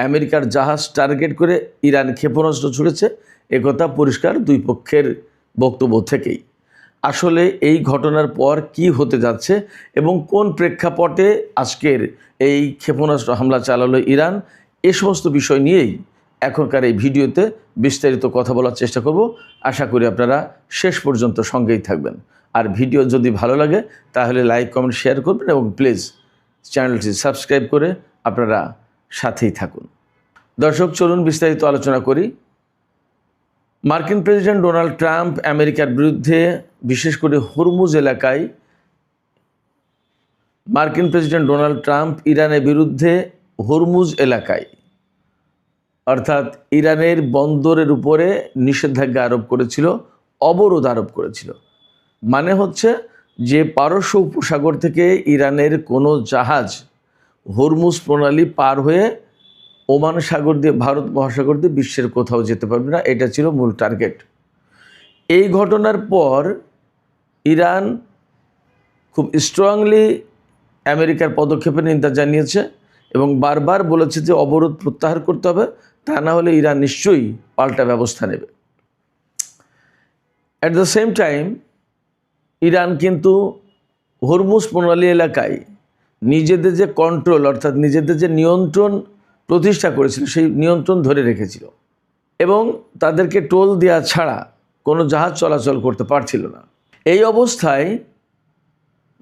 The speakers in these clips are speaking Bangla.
আমেরিকার জাহাজ টার্গেট করে ইরান ক্ষেপণাস্ত্র ছুড়েছে, একথা পরিষ্কার দুই পক্ষের বক্তব্য থেকেই। আসলে এই ঘটনার পর কি হতে যাচ্ছে এবং কোন প্রেক্ষাপটে আজকের এই ক্ষেপণাস্ত্র হামলা চালালো ইরান, এ সমস্ত বিষয় নিয়েই এখনকার এই ভিডিওতে বিস্তারিত কথা বলার চেষ্টা করব। আশা করি আপনারা শেষ পর্যন্ত সঙ্গেই থাকবেন। আর ভিডিও যদি ভালো লাগে তাহলে লাইক, কমেন্ট, শেয়ার করবেন এবং প্লিজ চ্যানেলটি সাবস্ক্রাইব করে আপনারা সাথেই থাকুন। দর্শক, চলুন বিস্তারিত আলোচনা করি। মার্কিন প্রেসিডেন্ট ডোনাল্ড ট্রাম্প আমেরিকার বিরুদ্ধে, বিশেষ করে হরমুজ এলাকায়, মার্কিন প্রেসিডেন্ট ডোনাল্ড ট্রাম্প ইরানের বিরুদ্ধে হরমুজ এলাকায় অর্থাৎ ইরানের বন্দরের উপরে নিষেধাজ্ঞা আরোপ করেছিল, অবরোধ আরোপ করেছিল। মানে হচ্ছে যে পারস্য উপসাগর থেকে ইরানের কোনো জাহাজ হরমুজ প্রণালী পার হয়ে ওমান সাগর দিয়ে, ভারত মহাসাগর দিয়ে বিশ্বের কোথাও যেতে পারবে না। এটা ছিল মূল টার্গেট। এই ঘটনার পর ইরান খুব স্ট্রংলি আমেরিকার পদক্ষেপের নিন্দা জানিয়েছে এবং বারবার বলেছে যে অবরোধ প্রত্যাহার করতে হবে, তা না হলে ইরান নিশ্চয়ই পাল্টা ব্যবস্থা নেবে। At the same time Iran কিন্তু হরমুজ প্রণালী এলাকায় নিজেদের যে কন্ট্রোল অর্থাৎ নিজেদের যে নিয়ন্ত্রণ প্রতিষ্ঠা করেছিল, সেই নিয়ন্ত্রণ ধরে রেখেছিল এবং তাদেরকে টোল দেওয়া ছাড়া কোনো জাহাজ চলাচল করতে পারছিল না। এই অবস্থায়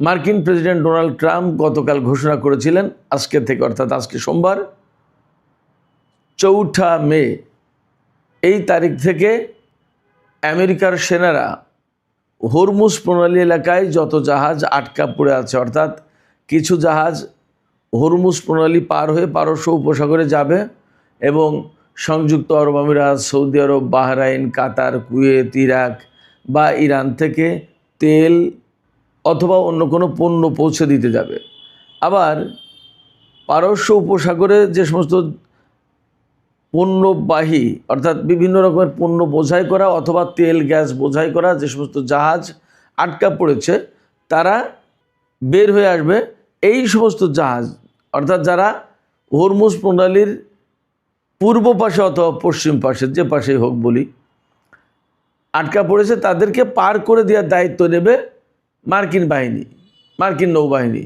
মার্কিন প্রেসিডেন্ট ডোনাল্ড ট্রাম্প গতকাল ঘোষণা করেছিলেন, আজকে থেকে অর্থাৎ আজকে সোমবার 4 মে, এই তারিখ থেকে আমেরিকার সেনারা হরমুজ প্রণালী এলাকায় যত জাহাজ আটকা পড়ে আছে, অর্থাৎ কিছু জাহাজ হরমুজ প্রণালী পার হয়ে পারস্য উপসাগরে যাবে এবং সংযুক্ত আরব আমিরাত, সৌদি আরব, বাহরাইন, কাতার, কুয়েত, ইরাক বা ইরান থেকে তেল অথবা অন্য কোনো পণ্য পৌঁছে দিতে যাবে। আবার পারস্য উপসাগরে যে সমস্ত পণ্যবাহী অর্থাৎ বিভিন্ন রকমের পণ্য বোঝাই করা অথবা তেল গ্যাস বোঝাই করা যে সমস্ত জাহাজ আটকা পড়েছে, তারা বের হয়ে আসবে। এই সমস্ত জাহাজ অর্থাৎ যারা হরমুজ প্রণালীর পূর্ব পাশে অথবা পশ্চিম পাশে, যে পাশেই হোক বলি, আটকা পড়েছে, তাদেরকে পার করে দেওয়ার দায়িত্ব নেবে মার্কিন বাহিনী, মার্কিন নৌবাহিনী।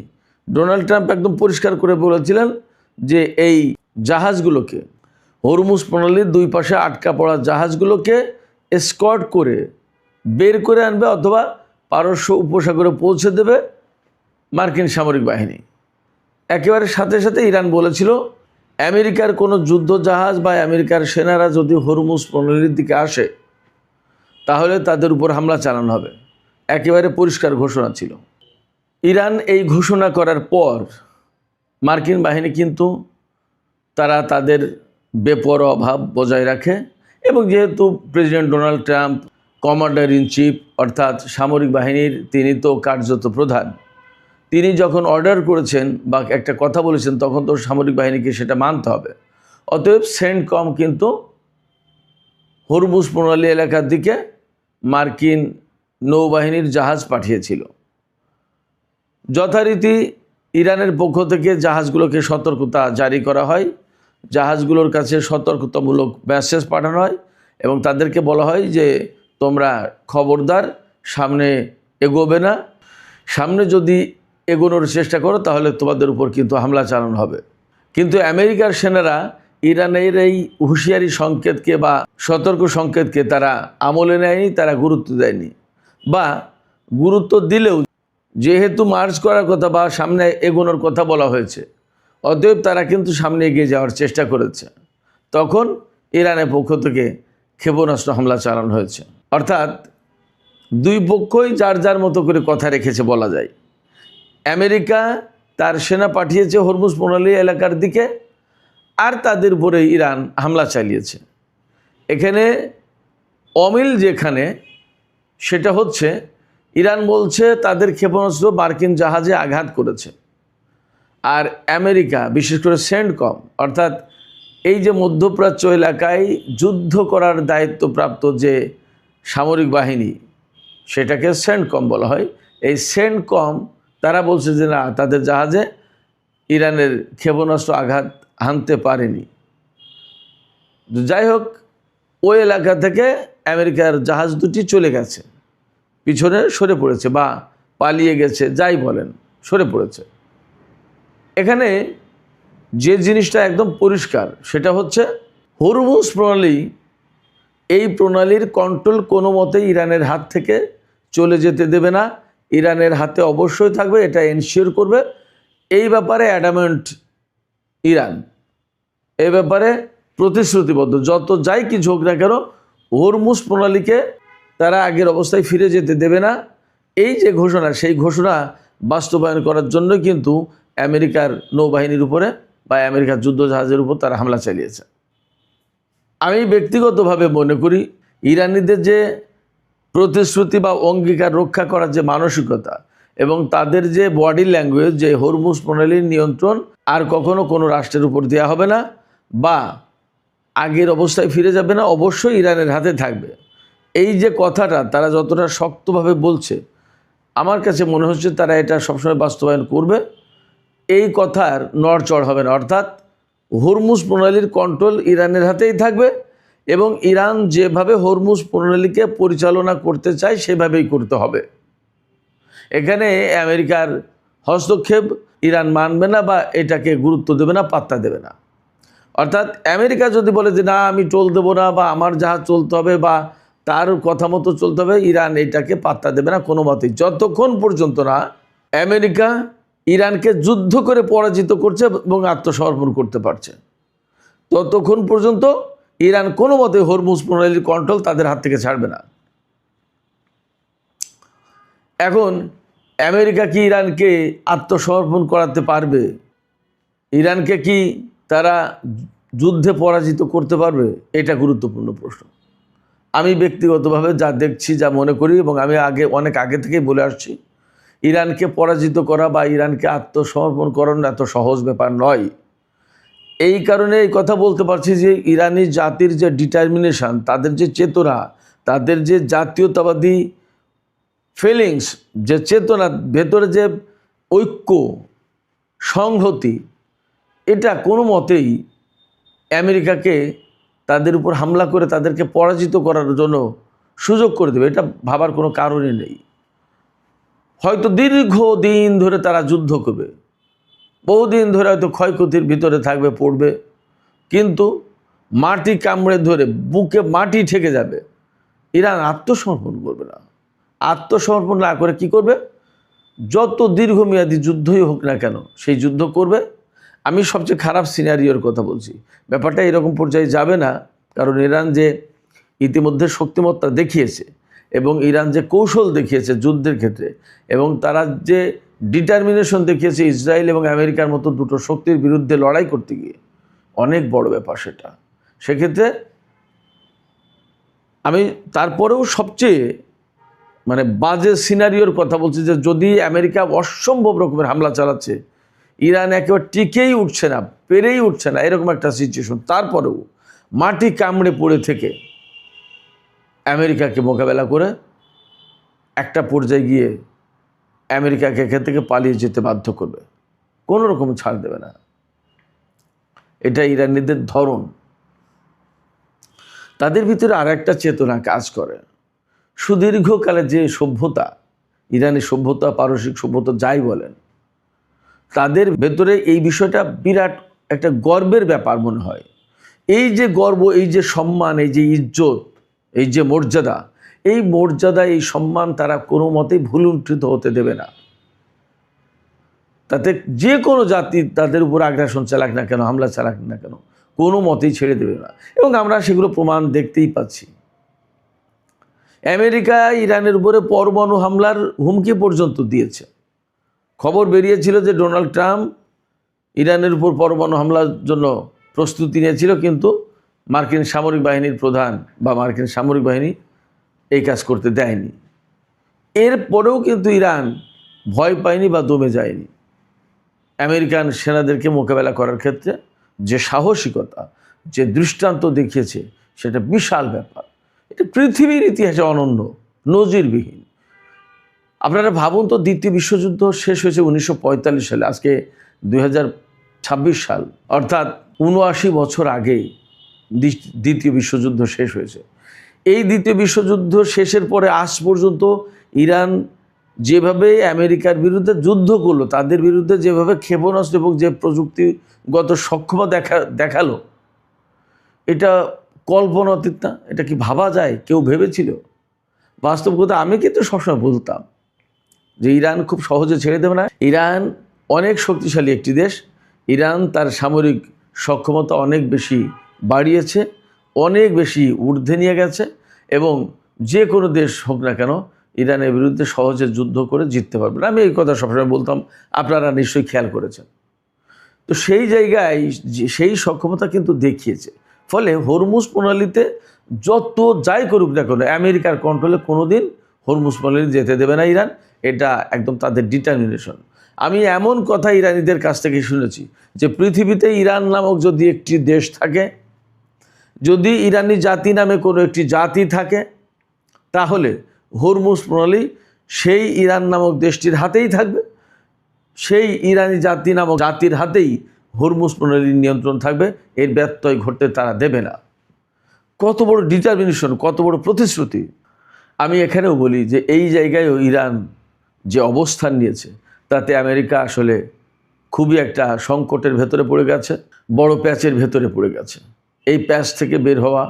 ডোনাল্ড ট্রাম্প একদম পরিষ্কার করে বলেছিলেন যে এই জাহাজগুলোকে, হরমুজ প্রণালীর দুই পাশে আটকা পড়া জাহাজগুলোকে এসকর্ট করে বের করে আনবে অথবা পারস্য উপসাগরে পৌঁছে দেবে মার্কিন সামরিক বাহিনী। একেবারে সাথে সাথে ইরান বলেছিল, আমেরিকার কোনো যুদ্ধ জাহাজ বা আমেরিকার সেনারা যদি হরমুজ প্রণালীর দিকে আসে তাহলে তাদের উপর হামলা চালানো হবে। একেবারে পরিষ্কার ঘোষণা ছিল। ইরান এই ঘোষণা করার পর মার্কিন বাহিনী কিন্তু তারা তাদের বেপরোয়া ভাব বজায় রাখে এবং যেহেতু president Donald Trump commander in chief অর্থাৎ সামরিক বাহিনীর তিনি তো কার্যত প্রধান, তিনি যখন অর্ডার করেছেন বা একটা কথা বলেছেন তখন তো সামরিক বাহিনীকে সেটা মানতে হবে। অতএব সেন্টকম কিন্তু হরমুজ প্রণালী এলাকার দিকে মার্কিন নৌবাহিনীর জাহাজ পাঠিয়েছিল। যথারীতি ইরানের পক্ষ থেকে জাহাজগুলোকে সতর্কতা জারি করা হয়, জাহাজগুলোর কাছে সতর্কতামূলক মেসেজ পাঠানো হয় এবং তাদেরকে বলা হয় যে তোমরা খবরদার সামনে এগোবে না, সামনে যদি এগোনোর চেষ্টা করো তাহলে তোমাদের উপর কিন্তু হামলা চালানো হবে। কিন্তু আমেরিকার সেনারা ইরানের এই হুঁশিয়ারি সংকেতকে বা সতর্ক সংকেতকে তারা আমলে নেয়নি, তারা গুরুত্ব দেয়নি, বা গুরুত্ব দিলেও যেহেতু মার্চ করার কথা বা সামনে এগোনোর কথা বলা হয়েছে, অতএব তারা কিন্তু সামনে এগিয়ে যাওয়ার চেষ্টা করেছে। তখন ইরানের পক্ষ থেকে ক্ষেপণাস্ত্র হামলা চালানো হয়েছে। অর্থাৎ দুই পক্ষই যার যার মতো করে কথা রেখেছে বলা যায়। আমেরিকা তার সেনা পাঠিয়েছে হরমুজ প্রণালী এলাকার দিকে আর তাদের উপরে ইরান হামলা চালিয়েছে। এখানে অমিল যেখানে সেটা হচ্ছে ইরান বলছে তাদের ক্ষেপণাস্ত্র মার্কিন জাহাজে আঘাত করেছে, আর আমেরিকা বিশেষ করে সেন্টকম অর্থাৎ এই যে মধ্যপ্রাচ্য এলাকায় যুদ্ধ করার দায়িত্বপ্রাপ্ত যে সামরিক বাহিনী, সেটাকে সেন্টকম বলা হয়। এই সেন্টকম তারা বলছে যে না, তাদের জাহাজে ইরানের ক্ষেপণাস্ত্র আঘাত হানতে পারেনি। যাই হোক, ওই এলাকা থেকে আমেরিকার জাহাজ দুটি চলে গেছে, পিছনে সরে পড়েছে বা পালিয়ে গেছে, যাই বলেন, সরে পড়েছে। এখানে যে জিনিসটা একদম পরিষ্কার সেটা হচ্ছে হরমুজ প্রণালী, এই প্রণালীর কন্ট্রোল কোনো মতেই ইরানের হাত থেকে চলে যেতে দেবে না, ইরানের হাতে অবশ্যই থাকবে, এটা এনশিওর করবে। এই ব্যাপারে অ্যাডামেন্ট ইরান, এই ব্যাপারে প্রতিশ্রুতিবদ্ধ। যত যাই কিছু হোক না কেন, হরমুজ প্রণালীকে তারা আগের অবস্থায় ফিরে যেতে দেবে না। এই যে ঘোষণা, সেই ঘোষণা বাস্তবায়ন করার জন্য কিন্তু আমেরিকার নৌবাহিনীর উপরে বা আমেরিকার যুদ্ধজাহাজের উপর তারা হামলা চালিয়েছে। আমি ব্যক্তিগতভাবে মনে করি ইরানিদের যে প্রতিশ্রুতি বা অঙ্গীকার রক্ষা করার যে মানসিকতা এবং তাদের যে বডি ল্যাঙ্গুয়েজ, যে হরমুজ প্রণালীর নিয়ন্ত্রণ আর কখনো কোনো রাষ্ট্রের উপর দেওয়া হবে না বা আগের অবস্থায় ফিরে যাবে না, অবশ্যই ইরানের হাতে থাকবে। এই যে কথাটা তারা যতটা শক্তভাবে বলছে, আমার কাছে মনে হচ্ছে তারা এটা সবসময় বাস্তবায়ন করবে। এই কথার নড়চড় হবে না, অর্থাৎ হরমুজ প্রণালীর কন্ট্রোল ইরানের হাতেই থাকবে এবং ইরান যেভাবে হরমুজ প্রণালীকে পরিচালনা করতে চায় সেভাবেই করতে হবে। এখানে আমেরিকার হস্তক্ষেপ ইরান মানবে না বা এটাকে গুরুত্ব দেবে না, পাত্তা দেবে না। অর্থাৎ আমেরিকা যদি বলে যে না আমি টোল দেবো না বা আমার জাহাজ চলতে হবে বা তার কথা মতো চলতে হবে, ইরান এটাকে পাত্তা দেবে না কোনো মতেই, যতক্ষণ পর্যন্ত না আমেরিকা ইরানকে যুদ্ধ করে পরাজিত করছে এবং আত্মসমর্পণ করতে পারছে, ততক্ষণ পর্যন্ত ইরান কোনো মতে হরমুজ প্রণালীর কন্ট্রোল তাদের হাত থেকে ছাড়বে না। এখন আমেরিকা কি ইরানকে আত্মসমর্পণ করাতে পারবে? ইরানকে কি তারা যুদ্ধে পরাজিত করতে পারবে? এটা গুরুত্বপূর্ণ প্রশ্ন। আমি ব্যক্তিগতভাবে যা দেখছি, যা মনে করি, এবং আমি অনেক আগে থেকেই বলে আসছি, ইরানকে পরাজিত করা বা ইরানকে আত্মসমর্পণ করানো এত সহজ ব্যাপার নয়। এই কারণে এই কথা বলতে পারছি যে ইরানি জাতির যে ডিটারমিনেশন, তাদের যে চেতনা, তাদের যে জাতীয়তাবাদী ফিলিংস, যে চেতনা, ভেতরে যে ঐক্য, সংহতি, এটা কোনো মতেই আমেরিকাকে তাদের উপর হামলা করে তাদেরকে পরাজিত করার জন্য সুযোগ করে দেবে, এটা ভাবার কোনো কারণই নেই। হয়তো দীর্ঘদিন ধরে তারা যুদ্ধ করবে, বহুদিন ধরে হয়তো ক্ষয়ক্ষতির ভিতরে থাকবে, পড়বে, কিন্তু মাটি কামড়ে ধরে বুকে মাটি ঠেকে যাবে, ইরান আত্মসমর্পণ করবে না। আত্মসমর্পণ না করে কি করবে? যত দীর্ঘমেয়াদী যুদ্ধই হোক না কেন সেই যুদ্ধ করবে। আমি সবচেয়ে খারাপ সিনারিওর কথা বলছি, ব্যাপারটা এরকম পর্যায়ে যাবে না, কারণ ইরান যে ইতিমধ্যে শক্তিমত্তা দেখিয়েছে এবং ইরান যে কৌশল দেখিয়েছে যুদ্ধের ক্ষেত্রে এবং তারা যে ডিটারমিনেশন দেখিয়েছে ইসরায়েল এবং আমেরিকার মতো দুটো শক্তির বিরুদ্ধে লড়াই করতে গিয়ে, অনেক বড় ব্যাপার সেটা। সেক্ষেত্রে আমি তারপরেও সবচেয়ে বাজে সিনারিওর কথা বলছি যে যদি আমেরিকা অসম্ভব রকমের হামলা চালাচ্ছে, ইরান একেবারে টিকেই উঠছে না, পেরেই উঠছে না, এরকম একটা সিচুয়েশন, তারপরেও মাটি কামড়ে পড়ে থেকে আমেরিকাকে মোকাবেলা করে একটা পর্যায়ে গিয়ে আমেরিকাকে এখান থেকে পালিয়ে যেতে বাধ্য করবে, কোনো রকম ছাড় দেবে না। এটা ইরানিদের ধরন। তাদের ভিতরে আর একটা চেতনা কাজ করে, সুদীর্ঘকালে যে সভ্যতা, ইরানি সভ্যতা, পারসিক সভ্যতা, যাই বলেন, তাদের ভেতরে এই বিষয়টা বিরাট একটা গর্বের ব্যাপার মনে হয়। এই যে গর্ব, এই যে সম্মান, এই যে ইজ্জত, এই যে মর্যাদা, এই মর্যাদা, এই সম্মান তারা কোনো মতেই ভুলুণ্ঠিত হতে দেবে না। তাতে যে কোনো জাতি তাদের উপর আগ্রাসন চালাক না কেন, হামলা চালাক না কেন, কোনো মতেই ছেড়ে দেবে না। এবং আমরা সেগুলো প্রমাণ দেখতেই পাচ্ছি। আমেরিকা ইরানের উপরে পরমাণু হামলার হুমকি পর্যন্ত দিয়েছে। খবর বেরিয়েছিল যে ডোনাল্ড ট্রাম্প ইরানের উপর পরমাণু হামলার জন্য প্রস্তুতি নিয়েছিল, কিন্তু মার্কিন সামরিক বাহিনীর প্রধান বা মার্কিন সামরিক বাহিনী এই কাজ করতে দেয়নি। এরপরেও কিন্তু ইরান ভয় পায়নি বা দমে যায়নি। আমেরিকান সেনাদেরকে মোকাবেলা করার ক্ষেত্রে যে সাহসিকতা, যে দৃষ্টান্ত দেখিয়েছে, সেটা বিশাল ব্যাপার। এটা পৃথিবীর ইতিহাসে অনন্য, নজিরবিহীন। আপনারা ভাবুন তো, দ্বিতীয় বিশ্বযুদ্ধ শেষ হয়েছে 1945 সালে, আজকে 2026 সাল, অর্থাৎ 79 বছর আগে দ্বিতীয় বিশ্বযুদ্ধ শেষ হয়েছে। এই দ্বিতীয় বিশ্বযুদ্ধ শেষের পরে আজ পর্যন্ত ইরান যেভাবে আমেরিকার বিরুদ্ধে যুদ্ধ করলো, তাদের বিরুদ্ধে যেভাবে ক্ষেপণাস্ত্র এবং যে প্রযুক্তিগত সক্ষমতা দেখালো, এটা কল্পনাতীত না? এটা কি ভাবা যায়? কেউ ভেবেছিল? বাস্তব কথা, আমি কিন্তু সবসময় বলতাম যে ইরান খুব সহজে ছেড়ে দেবে না। ইরান অনেক শক্তিশালী একটি দেশ। ইরান তার সামরিক সক্ষমতা অনেক বেশি বাড়িয়েছে, অনেক বেশি ঊর্ধ্বে নিয়ে গেছে, এবং যে কোনো দেশ হোক না কেন ইরানের বিরুদ্ধে সহজে যুদ্ধ করে জিততে পারবে না। আমি এই কথা সবসময় বলতাম, আপনারা নিশ্চয়ই খেয়াল করেছেন। তো সেই জায়গায় সেই সক্ষমতা কিন্তু দেখিয়েছে। ফলে হরমুজ প্রণালীতে যত যাই করুক না কেন, আমেরিকার কন্ট্রোলে কোনো দিন হরমুজ প্রণালী যেতে দেবে না ইরান। এটা একদম তাদের ডিটারমিনেশন। আমি এমন কথা ইরানিদের কাছ থেকে শুনেছি যে পৃথিবীতে ইরান নামক যদি একটি দেশ থাকে, যদি ইরানি জাতি নামে কোনো একটি জাতি থাকে, তাহলে হরমুজ প্রণালী সেই ইরান নামক দেশটির হাতেই থাকবে, সেই ইরানি জাতি নামক জাতির হাতেই হরমুজ প্রণালীর নিয়ন্ত্রণ থাকবে। এর ব্যত্যয় ঘটতে তারা দেবে না। কত বড় ডিটারমিনেশন, কত বড় প্রতিশ্রুতি! আমি এখানেও বলি যে এই জায়গায়ও ইরান যে অবস্থান নিয়েছে, তাতে আমেরিকা আসলে খুবই একটা সংকটের ভেতরে পড়ে গেছে, বড় প্যাচের ভেতরে পড়ে গেছে। এই প্যাচ থেকে বের হওয়া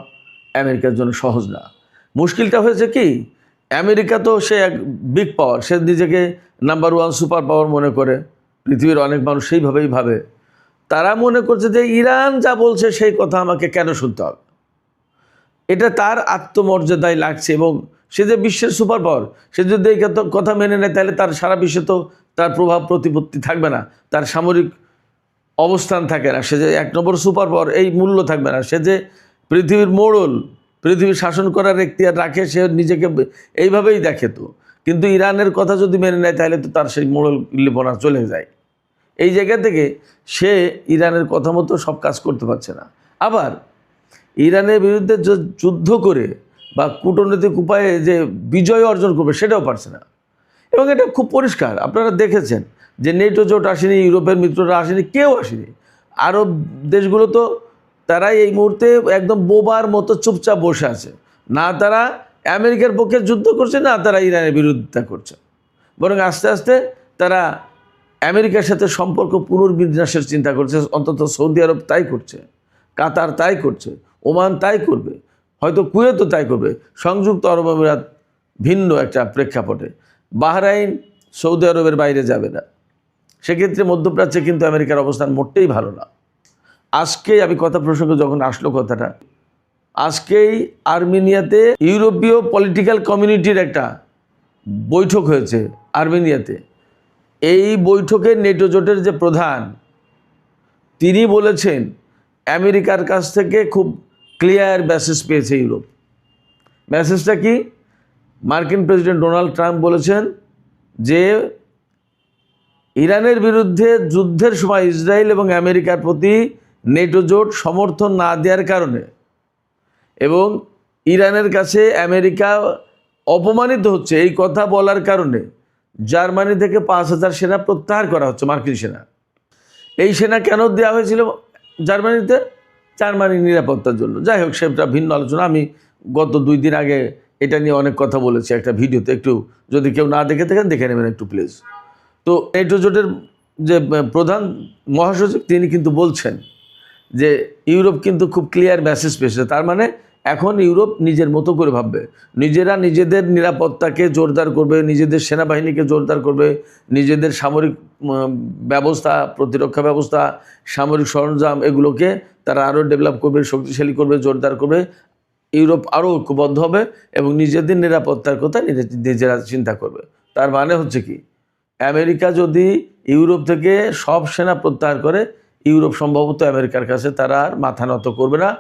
আমেরিকার জন্য সহজ না। মুশকিলটা হয়েছে কি, আমেরিকা তো সে এক বিগ পাওয়ার, সে নিজেকে নাম্বার 1 সুপার পাওয়ার মনে করে। পৃথিবীর অনেক মানুষ সেইভাবেই ভাবে। তারা মনে করছে যে ইরান যা বলছে সেই কথা আমাকে কেন শুনতে হবে, এটা তার আত্মমর্যাদায় লাগছে। এবং সে যে বিশ্বের সুপার পাওয়ার, সে যদি এই কথা মেনে নেয়, তাহলে তার সারা বিশ্বে তো তার প্রভাব প্রতিপত্তি থাকবে না, তার সামরিক অবস্থান থাকে না, সে যে 1 নম্বর সুপার পাওয়ার এই মূল্য থাকবে না। সে যে পৃথিবীর মোড়ল, পৃথিবী শাসন করার এখতিয়ার রাখে, সে নিজেকে এইভাবেই দেখে। তো কিন্তু ইরানের কথা যদি মেনে নেয়, তাহলে তো তার সেই মোড়ল লিপনা চলে যায়। এই জায়গা থেকে সে ইরানের কথা মতো সব কাজ করতে পারছে না। আবার ইরানের বিরুদ্ধে যুদ্ধ করে বা কূটনৈতিক উপায়ে যে বিজয় অর্জন করবে, সেটাও পারছে না। এবং এটা খুব পরিষ্কার, আপনারা দেখেছেন যে নেটো জোট আসেনি, ইউরোপের মিত্ররা আসেনি, কেউ আসেনি। আরব দেশগুলো তো তারাই এই মুহূর্তে একদম বোবার মতো চুপচাপ বসে আছে। না তারা আমেরিকার পক্ষে যুদ্ধ করছে, না তারা ইরানের বিরোধিতা করছে। বরং আস্তে আস্তে তারা আমেরিকার সাথে সম্পর্ক পুনর্বিন্যাসের চিন্তা করছে। অন্তত সৌদি আরব তাই করছে, কাতার তাই করছে, ওমান তাই করবে, হয়তো কুয়েতও তাই করবে, সংযুক্ত আরব আমিরাত ভিন্ন একটা প্রেক্ষাপটে। বাহরাইন সৌদি আরবের বাইরে যাবে না। সেক্ষেত্রে মধ্যপ্রাচ্যে কিন্তু আমেরিকার অবস্থান মোটেই ভালো না। আজকেই আমি কথা প্রসঙ্গে যখন আসলো কথাটা, আজকেই আর্মেনিয়াতে ইউরোপীয় পলিটিক্যাল কমিউনিটির একটা বৈঠক হয়েছে আর্মেনিয়াতে। এই বৈঠকে নেটো জোটের যে প্রধান, তিনি বলেছেন আমেরিকার কাছ থেকে খুব ক্লিয়ার মেসেজ পেয়েছে ইউরোপ। মেসেজটা কি? মার্কিন প্রেসিডেন্ট ডোনাল্ড ট্রাম্প বলেছেন যে ইরানের বিরুদ্ধে যুদ্ধের সময় ইসরায়েল এবং আমেরিকার প্রতি নেটো জোট সমর্থন না দেওয়ার কারণে এবং ইরানের কাছে আমেরিকা অপমানিত হচ্ছে, এই কথা বলার কারণে জার্মানি থেকে 5,000 সেনা প্রত্যাহার করা হচ্ছে, মার্কিন সেনা। এই সেনা কেন দেওয়া হয়েছিল জার্মানিতে? জার্মানির নিরাপত্তার জন্য। যাই হোক, সেটা ভিন্ন আলোচনা। আমি গত 2 দিন আগে এটা নিয়ে অনেক কথা বলেছি একটা ভিডিওতে, একটু যদি কেউ না দেখে থাকেন দেখে নেবেন একটু প্লিজ। তো নেটো জোটের যে প্রধান মহাসচিব, তিনি কিন্তু বলছেন যে ইউরোপ কিন্তু খুব ক্লিয়ার মেসেজ পেয়েছে। তার মানে এখন ইউরোপ নিজের মতো করে ভাববে, নিজেরা নিজেদের নিরাপত্তাকে জোরদার করবে, নিজেদের সেনাবাহিনীকে জোরদার করবে, নিজেদের সামরিক ব্যবস্থা, প্রতিরক্ষা ব্যবস্থা, সামরিক সরঞ্জাম, এগুলোকে তারা আরও ডেভেলপ করবে, শক্তিশালী করবে, জোরদার করবে। ইউরোপ আরও ঐক্যবদ্ধ হবে এবং নিজেদের নিরাপত্তার কথা নিজেরা চিন্তা করবে। তার মানে হচ্ছে কি, আমেরিকা যদি ইউরোপ থেকে সব সেনা প্রত্যাহার করে, ইউরোপ সম্ভবত আমেরিকার কাছে তারা আর মাথা নত করবে না।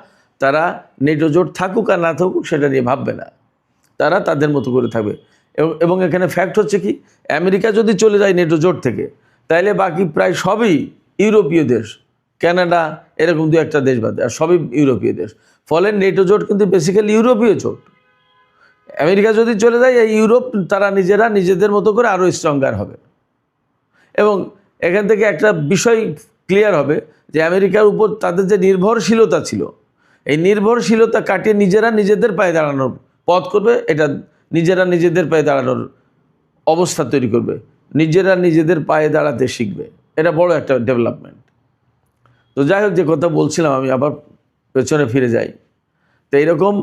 তারা নেটো জোট থাকুক আর না থাকুক সেটা নিয়ে ভাববে না, তারা তাদের মতো করে থাকবে। এবং এখানে ফ্যাক্ট হচ্ছে কি, আমেরিকা যদি চলে যায় নেটো জোট থেকে, তাহলে বাকি প্রায় সবই ইউরোপীয় দেশ, কানাডা এরকম 2-1টা দেশ বাদে আর সবই ইউরোপীয় দেশ। ফলে নেটো জোট কিন্তু বেসিক্যালি ইউরোপীয় জোট। আমেরিকা যদি চলে যায়, এই ইউরোপ তারা নিজেরা নিজেদের মতো করে আরও স্ট্রঙ্গার হবে। এবং এখান থেকে একটা বিষয় ক্লিয়ার হবে যে আমেরিকার উপর তাদের যে নির্ভরশীলতা ছিল, এই নির্ভরশীলতা কাটিয়ে নিজেরা নিজেদের পায়ে দাঁড়ানোর পথ করবে, এটা নিজেরা নিজেদের পায়ে দাঁড়ানোর অবস্থা তৈরি করবে, নিজেরা নিজেদের পায়ে দাঁড়াতে শিখবে। এটা বড় একটা ডেভেলপমেন্ট। তো যাই হোক, যে কথা বলছিলাম আমি আবার পেছনে ফিরে যাই। তো এইরকম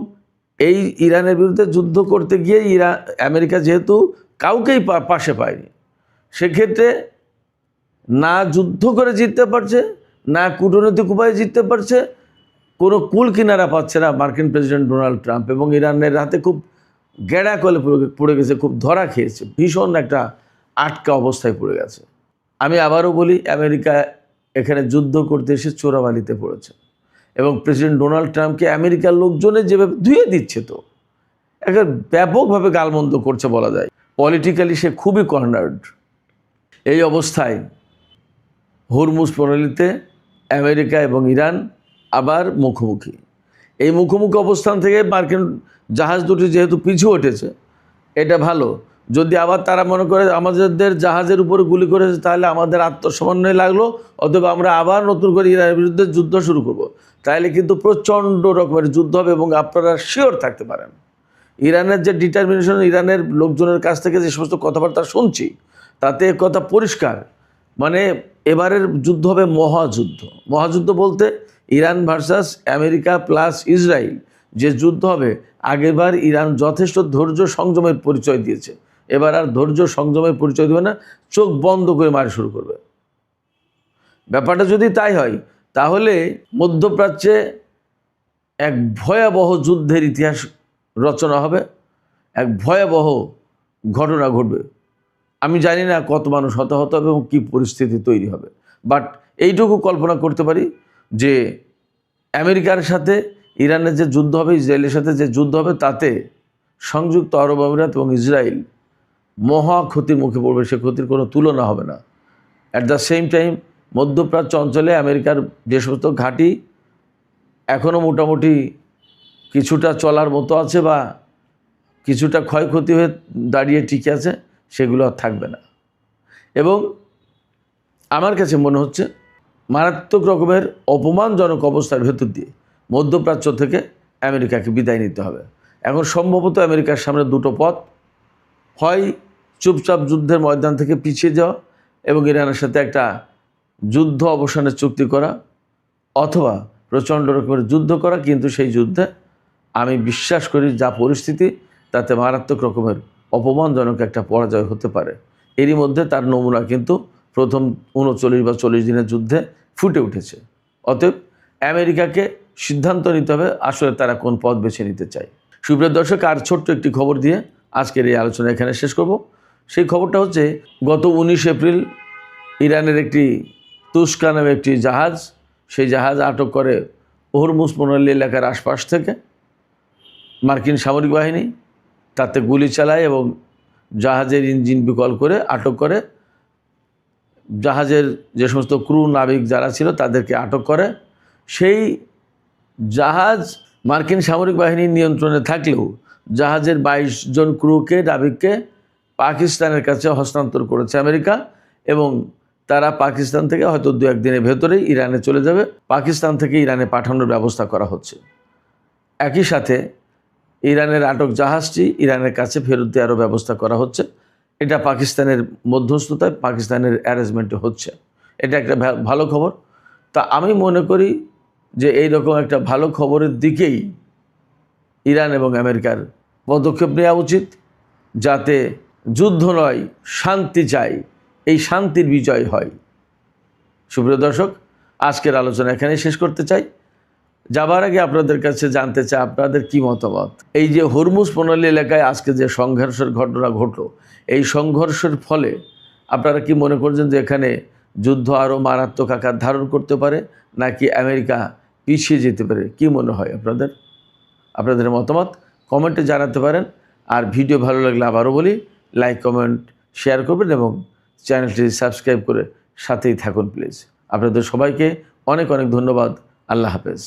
এই ইরানের বিরুদ্ধে যুদ্ধ করতে গিয়ে আমেরিকা যেহেতু কাউকেই পাশে পায়নি, সেক্ষেত্রে না যুদ্ধ করে জিততে পারছে, না কূটনৈতিক উপায়ে জিততে পারছে, কোনো কুল কিনারা পাচ্ছে না মার্কিন প্রেসিডেন্ট ডোনাল্ড ট্রাম্প, এবং ইরানের হাতে খুব গেড়া কলে পড়ে গেছে, খুব ধরা খেয়েছে, ভীষণ একটা আটকা অবস্থায় পড়ে গেছে। আমি আবারও বলি, আমেরিকা এখানে যুদ্ধ করতে এসে চোরাবালিতে পড়েছে, এবং প্রেসিডেন্ট ডোনাল্ড ট্রাম্পকে আমেরিকার লোকজনে যেভাবে ধুয়ে দিচ্ছে, তো একটা ব্যাপকভাবে গালমন্দ করছে বলা যায়। পলিটিক্যালি সে খুবই কর্নার্ড। এই অবস্থায় হরমুজ প্রণালীতে আমেরিকা এবং ইরান আবার মুখোমুখি। এই মুখোমুখি অবস্থান থেকে মার্কিন জাহাজ দুটি যেহেতু পিছু উঠেছে, এটা ভালো। যদি আবার তারা মনে করে আমাদের জাহাজের উপরে গুলি করেছে, তাহলে আমাদের আত্মসমন্বয় লাগলো, অথবা আমরা আবার নতুন করে ইরানের বিরুদ্ধে যুদ্ধ শুরু করব, তাহলে কিন্তু প্রচণ্ড রকমের যুদ্ধ হবে। এবং আপনারা শিওর থাকতে পারেন, ইরানের যে ডিটারমিনেশন, ইরানের লোকজনের কাছ থেকে যে সমস্ত কথাবার্তা শুনছি, তাতে কথা পরিষ্কার, মানে এবারের যুদ্ধ হবে মহাযুদ্ধ। মহাযুদ্ধ বলতে Iran versus America plus Israel যে যুদ্ধ হবে, আগেরবার ইরান যথেষ্ট ধৈর্য সংযমের পরিচয় দিয়েছে, এবার আর ধৈর্য সংযমের পরিচয় দেবে না, চোখ বন্ধ করে মারা শুরু করবে। ব্যাপারটা যদি তাই হয়, তাহলে মধ্যপ্রাচ্যে এক ভয়াবহ যুদ্ধের ইতিহাস রচনা হবে, এক ভয়াবহ ঘটনা ঘটবে। আমি জানি না কত মানুষ হতাহত হবে এবং কী পরিস্থিতি তৈরি হবে, বাট এইটুকু কল্পনা করতে পারি যে আমেরিকার সাথে ইরানের যে যুদ্ধ হবে, ইসরায়েলের সাথে যে যুদ্ধ হবে, তাতে সংযুক্ত আরব আমিরাত এবং ইসরায়েল মহা ক্ষতির মুখে পড়বে, সে ক্ষতির কোনো তুলনা হবে না। অ্যাট দ্য সেম টাইম মধ্যপ্রাচ্য অঞ্চলে আমেরিকার যে সমস্ত ঘাঁটি এখনও মোটামুটি কিছুটা চলার মতো আছে বা কিছুটা ক্ষয়ক্ষতি হয়ে দাঁড়িয়ে টিকে আছে, সেগুলো আর থাকবে না। এবং আমার কাছে মনে হচ্ছে মারাত্মক রকমের অপমানজনক অবস্থার ভেতর দিয়ে মধ্যপ্রাচ্য থেকে আমেরিকাকে বিদায় নিতে হবে। এখন সম্ভবত আমেরিকার সামনে দুটো পথ, হয় চুপচাপ যুদ্ধের ময়দান থেকে পিছিয়ে যাওয়া এবং ইরানের সাথে একটা যুদ্ধ অবসানের চুক্তি করা, অথবা প্রচণ্ড রকমের যুদ্ধ করা। কিন্তু সেই যুদ্ধে আমি বিশ্বাস করি যা পরিস্থিতি, তাতে মারাত্মক রকমের অপমানজনক একটা পরাজয় হতে পারে। এরই মধ্যে তার নমুনা কিন্তু প্রথম 39 বা 40 দিনের যুদ্ধে ফুটে উঠেছে। অতএব আমেরিকাকে সিদ্ধান্ত নিতে হবে আসলে তারা কোন পথ বেছে নিতে চায়। সুপ্রিয় দর্শক, আর ছোট্ট একটি খবর দিয়ে আজকের এই আলোচনা এখানে শেষ করব। সেই খবরটা হচ্ছে, গত 19 এপ্রিল ইরানের একটি তুস্কা নামে একটি জাহাজ, সেই জাহাজ আটক করে হরমুজ প্রণালী এলাকার আশপাশ থেকে মার্কিন সামরিক বাহিনী, তাতে গুলি চালায় এবং জাহাজের ইঞ্জিন বিকল করে আটক করে। জাহাজের যে সমস্ত ক্রু নাবিক যারা ছিল তাদেরকে আটক করে। সেই জাহাজ মার্কিন সামরিক বাহিনীর নিয়ন্ত্রণে থাকলেও জাহাজের 22 জন ক্রুকে, নাবিককে পাকিস্তানের কাছে হস্তান্তর করেছে আমেরিকা, এবং তারা পাকিস্তান থেকে হয়তো 2-1 দিনের ভেতরেই ইরানে চলে যাবে। পাকিস্তান থেকে ইরানে পাঠানোর ব্যবস্থা করা হচ্ছে। একই সাথে ইরানের আটক জাহাজটি ইরানের কাছে ফেরত দেওয়ারও ব্যবস্থা করা হচ্ছে। এটা পাকিস্তানের মধ্যস্থতায়, পাকিস্তানের অ্যারেঞ্জমেন্টে হচ্ছে। এটা একটা ভালো খবর। তা আমি মনে করি যে এই রকম একটা ভালো খবরের দিকেই ইরান এবং আমেরিকার পদক্ষেপ নেওয়া উচিত, যাতে যুদ্ধ নয়, শান্তি চাই, এই শান্তির বিজয় হয়। সুপ্রিয় দর্শক, আজকের আলোচনা এখানে শেষ করতে চাই। যাবার আগে আপনাদের কাছে জানতে চাই আপনাদের কি মতামত। এই যে হরমুজ প্রণালী এলাকায় আজকে যে সংঘর্ষের ঘটনা ঘটলো, এই সংঘর্ষের ফলে আপনারা কি মনে করছেন যে এখানে যুদ্ধ আরও মারাত্মক আকার ধারণ করতে পারে, নাকি আমেরিকা পিছিয়ে যেতে পারে? কি মনে হয় আপনাদের মতামত কমেন্টে জানাতে পারেন। আর ভিডিও ভালো লাগলে আবারও বলি, লাইক, কমেন্ট, শেয়ার করবেন এবং চ্যানেলটি সাবস্ক্রাইব করে সাথেই থাকুন প্লিজ। আপনাদের সবাইকে অনেক অনেক ধন্যবাদ। আল্লাহ হাফেজ।